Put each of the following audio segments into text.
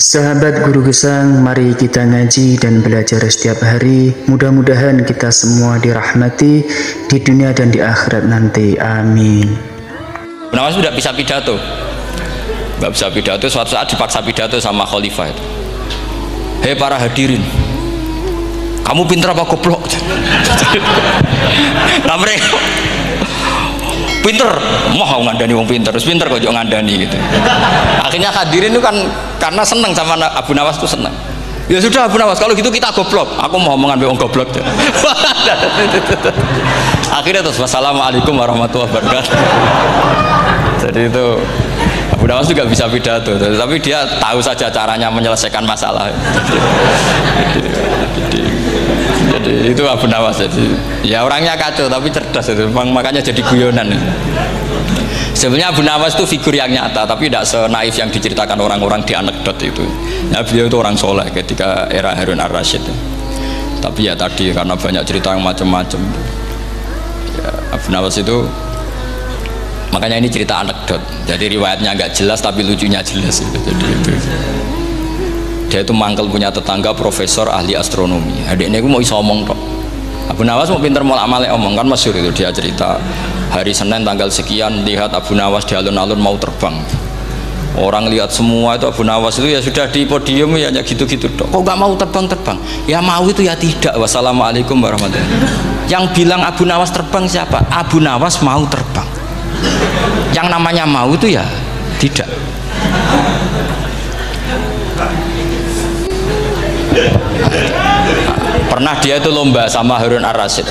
Sahabat Guru Gesang, mari kita ngaji dan belajar setiap hari. Mudah-mudahan kita semua dirahmati di dunia dan di akhirat nanti. Amin. Nawas sudah bisa pidato, nggak bisa pidato. Suatu saat dipaksa pidato sama khalifah itu. Hei para hadirin, kamu pinter apa goblok? Nah mereka pinter, mau ngandani wong pinter, terus pinter kok juga ngandani gitu. Akhirnya hadirin itu kan karena seneng sama Abu Nawas tuh seneng. Ya sudah Abu Nawas, kalau gitu kita goblok. Aku mau mengambil wong goblok. Akhirnya terus wassalamualaikum warahmatullahi wabarakatuh. Jadi itu Abu Nawas juga bisa pidato, tapi dia tahu saja caranya menyelesaikan masalah. Jadi itu Abu Nawas. Jadi ya orangnya kacau tapi cerdas itu, makanya jadi guyonan. Sebenarnya Abu Nawas itu figur yang nyata, tapi tidak senaif yang diceritakan orang-orang di anekdot itu. Ya, beliau itu orang soleh ketika era Harun ar-Rasyid. Tapi ya tadi karena banyak cerita yang macam-macam. Ya, Abu Nawas itu, makanya ini cerita anekdot. Jadi riwayatnya nggak jelas tapi lucunya jelas. Jadi itu. Dia itu mangkel punya tetangga profesor ahli astronomi. Adiknya itu mau iso omong tok. Abu Nawas mau pinter mau amale omong, kan masyhur itu dia cerita hari Senin tanggal sekian lihat Abu Nawas di alun-alun mau terbang. Orang lihat semua itu Abu Nawas itu ya sudah di podium ya hanya gitu-gitu tok. Kok nggak mau terbang-terbang? Ya mau itu ya tidak. Wassalamualaikum warahmatullahi wabarakatuh. Yang bilang Abu Nawas terbang siapa? Abu Nawas mau terbang. Yang namanya mau itu ya tidak. Pernah dia itu lomba sama Harun ar-Rasyid,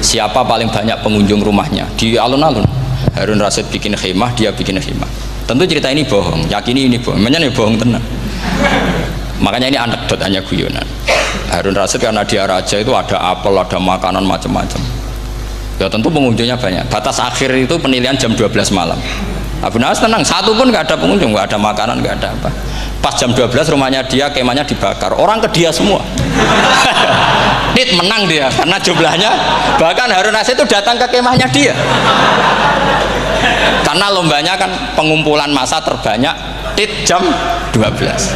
siapa paling banyak pengunjung rumahnya di alun-alun. Harun ar-Rasyid bikin khemah, dia bikin khemah. Tentu cerita ini bohong, yakini ini bohong, makanya ini bohong tenang. Makanya ini anekdot, hanya guyonan. Harun ar-Rasyid karena dia raja itu ada apel, ada makanan macam-macam. Ya tentu pengunjungnya banyak. Batas akhir itu penilaian jam 12 malam. Abu Nawas tenang, satu pun nggak ada pengunjung, nggak ada makanan, nggak ada apa. Pas jam 12 rumahnya dia, kemahnya dibakar, orang ke dia semua. Dit menang dia karena jumlahnya, bahkan Harun ar-Rasyid itu datang ke kemahnya dia karena lombanya kan pengumpulan massa terbanyak dit jam 12.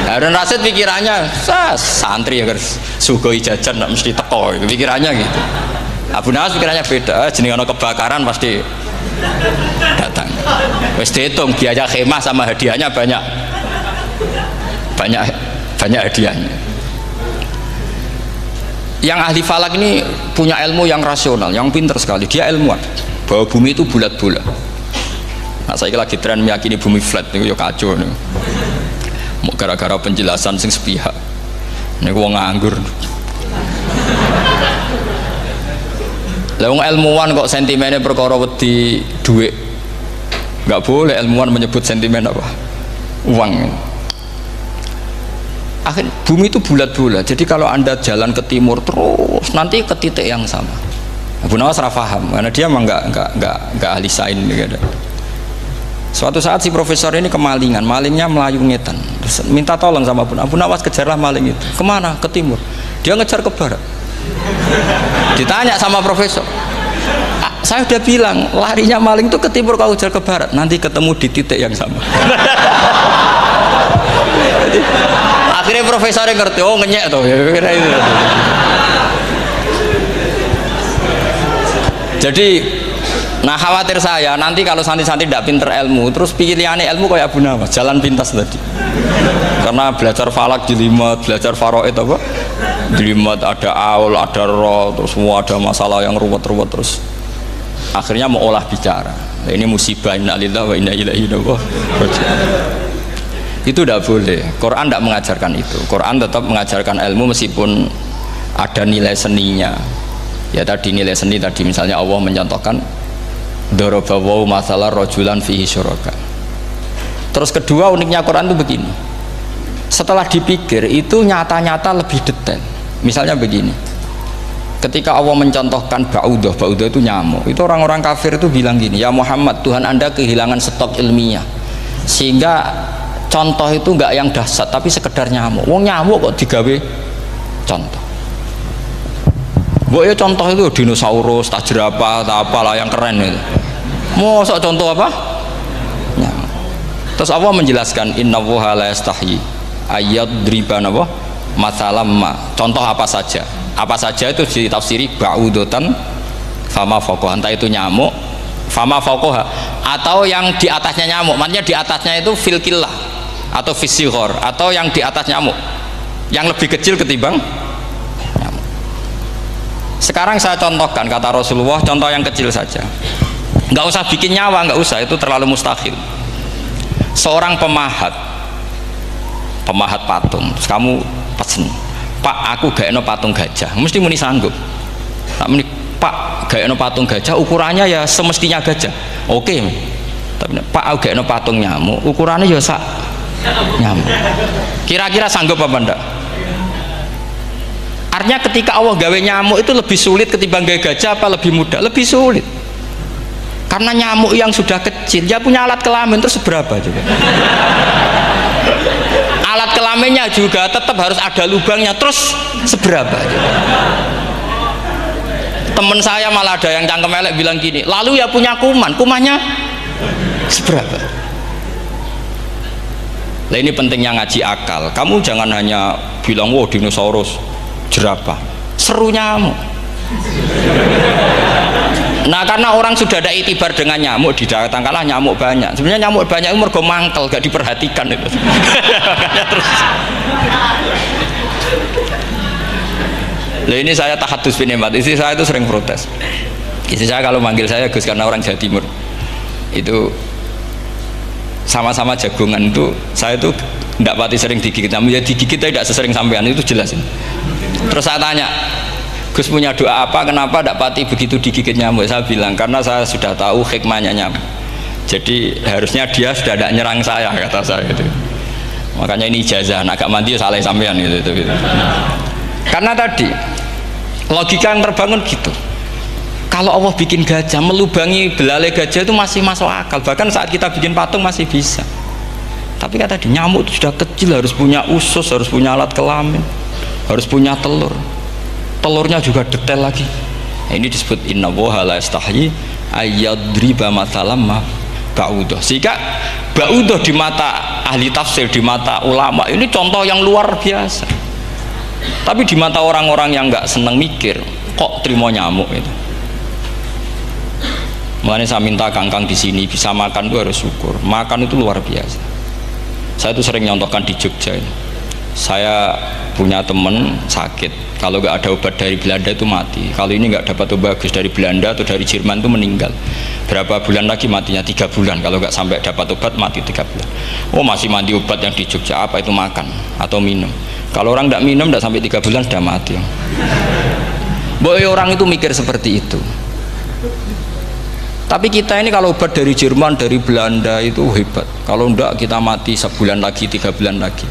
Harun ar-Rasyid pikirannya santri ya guys, sugoi jajan nggak mesti teko, pikirannya gitu. Abu Nawas pikirannya beda, jenis ono kebakaran pasti datang. Wes dihitung biaya khemah sama hadiahnya banyak hadiahnya. Yang ahli falak ini punya ilmu yang rasional, yang pinter sekali. Dia ilmuwan bahwa bumi itu bulat-bulat. Nah saya lagi tren meyakini bumi flat nih, ya kacau nih. Mau gara-gara penjelasan sing sepihak. Nih gua nganggur. Lah wong ilmuwan kok sentimennya perkara wedi duit. Nggak boleh ilmuwan menyebut sentimen apa? Uang. Akhirnya bumi itu bulat-bulat. Jadi kalau Anda jalan ke timur terus nanti ke titik yang sama. Abu Nawas ora paham karena dia memang nggak ahli sains gitu. Suatu saat si profesor ini kemalingan, malingnya melayu ngetan. Terus minta tolong sama Abu Nawas, kejarlah maling itu. Kemana? Ke timur. Dia ngejar ke barat. Ditanya sama profesor, saya udah bilang larinya maling itu ke timur, kau kejar ke barat, nanti ketemu di titik yang sama. Jadi, akhirnya profesornya ngerti, oh ngenyek tuh ya, kira itu. Jadi nah khawatir saya nanti kalau santri-santri tidak pinter ilmu terus pilihannya ilmu kayak Abu Nawas, jalan pintas tadi. Karena belajar falak jelimet, belajar faraid apa jelimet, ada aul, ada roh, terus semua ada masalah yang ruwet-ruwet, terus akhirnya mau olah bicara. Nah, ini musibah, inna lillahi wa inna ilaihi raji'un. Itu tidak boleh. Quran tidak mengajarkan itu. Quran tetap mengajarkan ilmu meskipun ada nilai seninya. Ya tadi nilai seni tadi, misalnya Allah mencontohkan darabawu masalah rajulan fihi syuraka. Terus kedua uniknya Quran itu begini, setelah dipikir itu nyata-nyata lebih detail. Misalnya begini, ketika Allah mencontohkan ba'udah itu nyamuk, itu orang-orang kafir itu bilang gini, ya Muhammad, Tuhan Anda kehilangan stok ilmiah sehingga contoh itu enggak yang dahsyat tapi sekedar nyamuk. Wong nyamuk kok digawe contoh. Ya contoh itu dinosaurus, tak jerapah, tak apalah yang keren itu. Mau contoh apa? Nyamuk. Terus Allah menjelaskan innallaha la yastahyi ayyadriba napa masalam ma. Contoh apa saja? Apa saja itu ditafsiri ba'udatan fama fawqaha, entah itu nyamuk fama fawqaha atau yang di atasnya nyamuk. Maksudnya di atasnya itu fil killah atau fisighor atau yang di atas nyamuk. Yang lebih kecil ketimbang nyamuk. Sekarang saya contohkan kata Rasulullah, contoh yang kecil saja. Nggak usah bikin nyawa, nggak usah, itu terlalu mustahil. Seorang pemahat patung, terus kamu pesen, Pak aku gak eno patung gajah, mesti muni sanggup. Tak muni, Pak gak eno patung gajah, ukurannya ya semestinya gajah, oke. Tapi Pak aku gak eno patung nyamuk, ukurannya ya sak nyamuk. Kira-kira sanggup apa enggak? Artinya ketika Allah gawe nyamuk itu lebih sulit ketimbang gawe gajah apa lebih mudah? Lebih sulit. Karena nyamuk yang sudah kecil, dia punya alat kelamin terus seberapa juga? Alat kelaminnya juga tetap harus ada lubangnya, terus seberapa juga? Temen saya malah ada yang cangkem elek bilang gini, lalu ya punya kumannya seberapa? Nah ini pentingnya ngaji akal. Kamu jangan hanya bilang, wow dinosaurus, jerapah, seru nyamuk. Nah karena orang sudah ada itibar dengan nyamuk, didatangkanlah nyamuk banyak. Sebenarnya nyamuk banyak itu mergo mangkel, gak diperhatikan itu. Terus. Nah ini saya tahadus binemat, istri saya itu sering protes. Istri saya kalau manggil saya Gus karena orang Jawa Timur itu sama-sama jagongan itu, saya itu tidak pati sering digigit, namun ya digigit tidak sesering sampean, itu jelas ini. Terus saya tanya, Gus punya doa apa, kenapa tidak pati begitu digigit nyamuk? Saya bilang, karena saya sudah tahu hikmahnya nyamuk, jadi harusnya dia sudah tidak nyerang saya, kata saya itu. Makanya ini ijazah, agak mandi salah sampean gitu. Karena tadi logika yang terbangun gitu. Kalau Allah bikin gajah, melubangi belalai gajah itu masih masuk akal. Bahkan saat kita bikin patung masih bisa. Tapi kata tadi nyamuk itu sudah kecil, harus punya usus, harus punya alat kelamin, harus punya telur. Telurnya juga detail lagi. Nah, ini disebut innallaha la yastahyi ayyadriba mathalam ma ba'udah. Sehingga ba'udah di mata ahli tafsir, di mata ulama ini contoh yang luar biasa. Tapi di mata orang-orang yang nggak seneng mikir, kok terima nyamuk itu. Makanya saya minta kangkang di sini bisa makan itu harus syukur. Makan itu luar biasa. Saya itu sering nyontohkan di Jogja ini. Saya punya temen sakit, kalau nggak ada obat dari Belanda itu mati. Kalau ini nggak dapat obat bagus dari Belanda atau dari Jerman itu meninggal. Berapa bulan lagi matinya? 3 bulan. Kalau nggak sampai dapat obat mati 3 bulan. Oh masih mandi obat yang di Jogja, apa itu makan atau minum? Kalau orang nggak minum nggak sampai 3 bulan sudah mati. Boy orang itu mikir seperti itu. Tapi kita ini kalau obat dari Jerman, dari Belanda itu hebat. Kalau enggak kita mati sebulan lagi, 3 bulan lagi.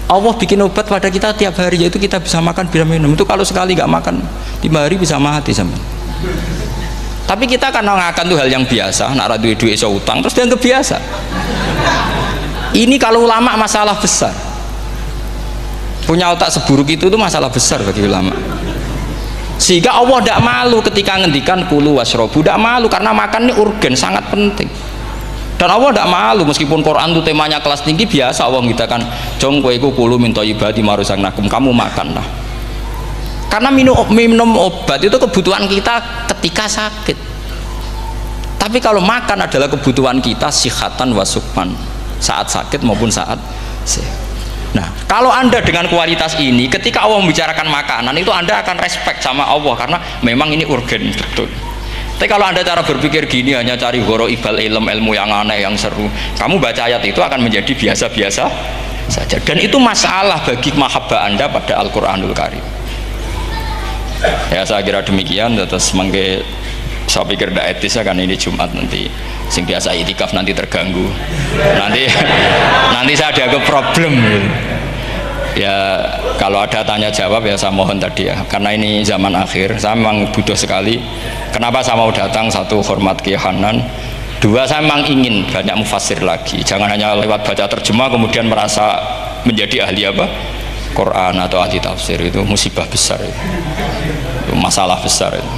Allah bikin obat pada kita tiap hari, yaitu kita bisa makan, bisa minum. Itu kalau sekali nggak makan 5 hari bisa mati sama. Tapi kita karena ngakan itu hal yang biasa, nak duit iso utang, terus dianggap biasa. Ini kalau ulama masalah besar. Punya otak seburuk itu masalah besar bagi ulama. Sehingga Allah tidak malu ketika ngendikan kulu wasrobu, tidak malu karena makan ini urgen, sangat penting. Dan Allah tidak malu meskipun Quran itu temanya kelas tinggi, biasa Allah mengatakan jong kowe kulu minta ibadi marusaknakum, kamu makan lah. Karena minum obat itu kebutuhan kita ketika sakit. Tapi kalau makan adalah kebutuhan kita sihatan wasukman, saat sakit maupun saat sehat. Nah, kalau Anda dengan kualitas ini, ketika Allah membicarakan makanan itu Anda akan respect sama Allah karena memang ini urgen betul. Tapi kalau Anda cara berpikir gini, hanya cari horo ibal ilmu yang aneh, yang seru, kamu baca ayat itu akan menjadi biasa-biasa saja. Dan itu masalah bagi mahabbah Anda pada Al-Quranul Karim. Ya saya kira demikian. Terus mengke saya pikir tidak etis ya, kan ini Jumat nanti sing biasa itikaf nanti terganggu, nanti saya ada problem ya. Kalau ada tanya jawab ya saya mohon tadi ya, karena ini zaman akhir saya memang butuh sekali. Kenapa saya mau datang? Satu, hormat Kiai Hanan. Dua, saya memang ingin banyak mufassir lagi, jangan hanya lewat baca terjemah kemudian merasa menjadi ahli apa Quran atau ahli tafsir. Itu musibah besar itu masalah besar itu.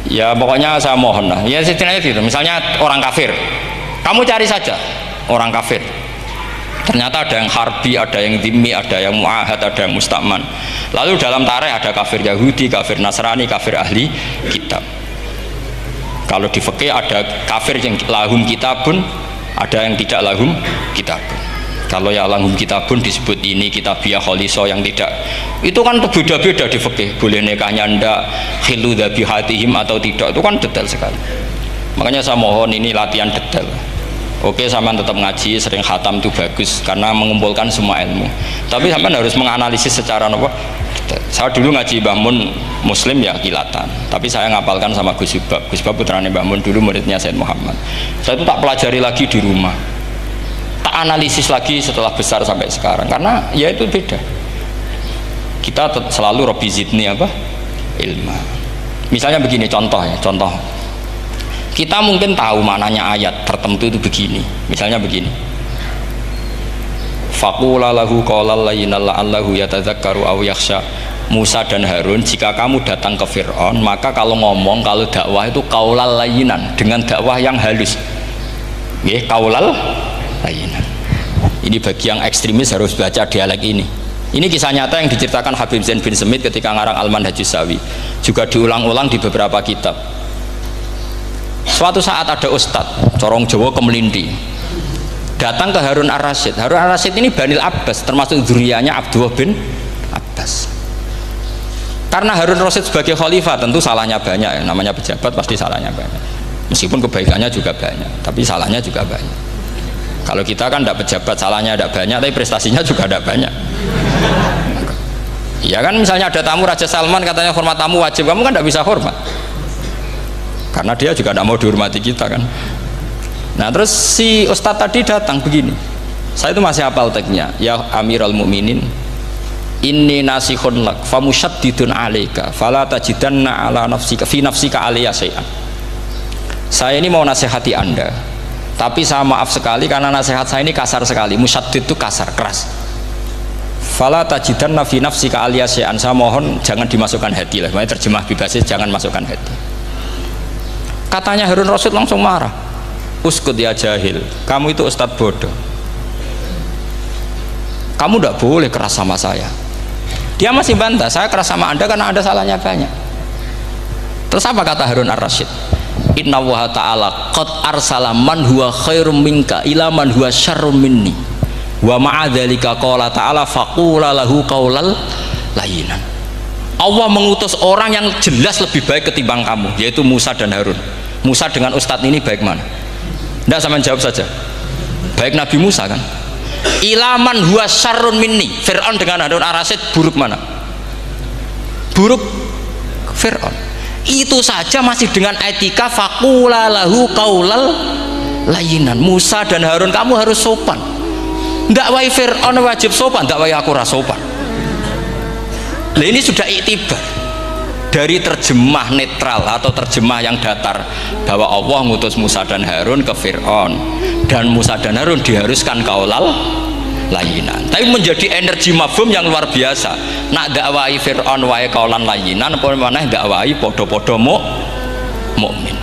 Ya pokoknya saya mohon lah ya, setidaknya gitu. Misalnya orang kafir, kamu cari saja orang kafir. Ternyata ada yang harbi, ada yang dhimmi, ada yang mu'ahad, ada yang musta'man. Lalu dalam tarikh ada kafir Yahudi, kafir Nasrani, kafir ahli kitab. Kalau di fikih ada kafir yang lahum kitabun, ada yang tidak lahum kitabun. Kalau yang lahum kitabun disebut ini kitabiyah kholiso, yang tidak itu kan berbeda-beda di fikih. Boleh nikahnya ndak, khilu dhabihatihim atau tidak, itu kan detail sekali. Makanya saya mohon ini latihan detail. Oke, sampean tetap ngaji, sering khatam itu bagus karena mengumpulkan semua ilmu. Tapi sampean harus menganalisis secara apa? Saya dulu ngaji Mbah Mun Muslim ya kilatan. Tapi saya ngapalkan sama Gus Subab. Gus Subab putrane Mbah Mun, dulu muridnya Said Muhammad. Saya itu tak pelajari lagi di rumah. Tak analisis lagi setelah besar sampai sekarang karena ya itu beda. Kita selalu Rabbi zidni apa? Ilma. Misalnya begini contoh ya, contoh. Kita mungkin tahu maknanya ayat tertentu itu begini. Misalnya begini. Faqula lahu qaulal layyinal la'allahu yatadzakkaru aw yakhsha. Musa dan Harun, jika kamu datang ke Fir'aun, maka kalau ngomong, kalau dakwah itu qaulal layyinan, dengan dakwah yang halus. Nggih, qaulal layyinan. Ini bagi yang ekstremis harus baca dialek ini. Ini kisah nyata yang diceritakan Habib Zain bin Semit ketika ngarang Al-Manhajus Sawi. Juga diulang-ulang di beberapa kitab. Suatu saat ada ustadz corong Jawa Kemelinti datang ke Harun Ar-Rasyid. Harun Ar-Rasyid ini Banil Abbas, termasuk zuriyahnya Abdullah bin Abbas. Karena Harun Ar-Rasyid sebagai khalifah tentu salahnya banyak ya. Namanya pejabat pasti salahnya banyak, meskipun kebaikannya juga banyak, tapi salahnya juga banyak. Kalau kita kan tidak pejabat, salahnya tidak banyak, tapi prestasinya juga tidak banyak. Ya kan, misalnya ada tamu Raja Salman, katanya hormat tamu wajib, kamu kan tidak bisa hormat karena dia juga tidak mau dihormati kita kan. Nah terus si ustadz tadi datang begini, saya itu masih hafal teksnya. Ya Amirul Mukminin, inni nasihun lak famusyaddidun alaika fala tajidanna ala nafsika fi nafsika alayya syai'an. Saya ini mau nasihati Anda, tapi saya maaf sekali karena nasihat saya ini kasar sekali. Musyaddid itu kasar, keras. Fala tajidanna fi nafsika alayya syai'an, saya mohon jangan dimasukkan hati lah. Makanya terjemah bebasnya jangan masukkan hati. Katanya Harun Rasyid langsung marah. Uskut ya jahil, kamu itu ustadz bodoh, kamu tidak boleh keras sama saya. Dia masih bantah, saya keras sama Anda karena Anda salahnya banyak. Terus apa kata Harun Ar-Rasyid? Inna wa ta'ala qad arsala man huwa khairum minka ila man huwa syarrum minni wa ma'adzalika qala ta'ala faqula lahu qaulal layyinan. Allah mengutus orang yang jelas lebih baik ketimbang kamu, yaitu Musa dan Harun. Musa dengan ustadz ini baik mana? Tidak, sama jawab saja. Baik Nabi Musa kan? Ilaman huwa syarrun minni. Fir'aun dengan Harun Ar-Rasyid buruk mana? Buruk Fir'aun. Itu saja masih dengan etika faqula lahu qaulal layyinan. Musa dan Harun kamu harus sopan. Dakwai Fir'aun wajib sopan, dakwai aku ora sopan. Nah, ini sudah iktibar dari terjemah netral atau terjemah yang datar bahwa Allah ngutus Musa dan Harun ke Fir'aun dan Musa dan Harun diharuskan qaulal layyinan. Tapi menjadi energi mafhum yang luar biasa. Nak dakwai Fir'aun wae qaulan layyinan, apa maneh dakwai padha-padha mukmin.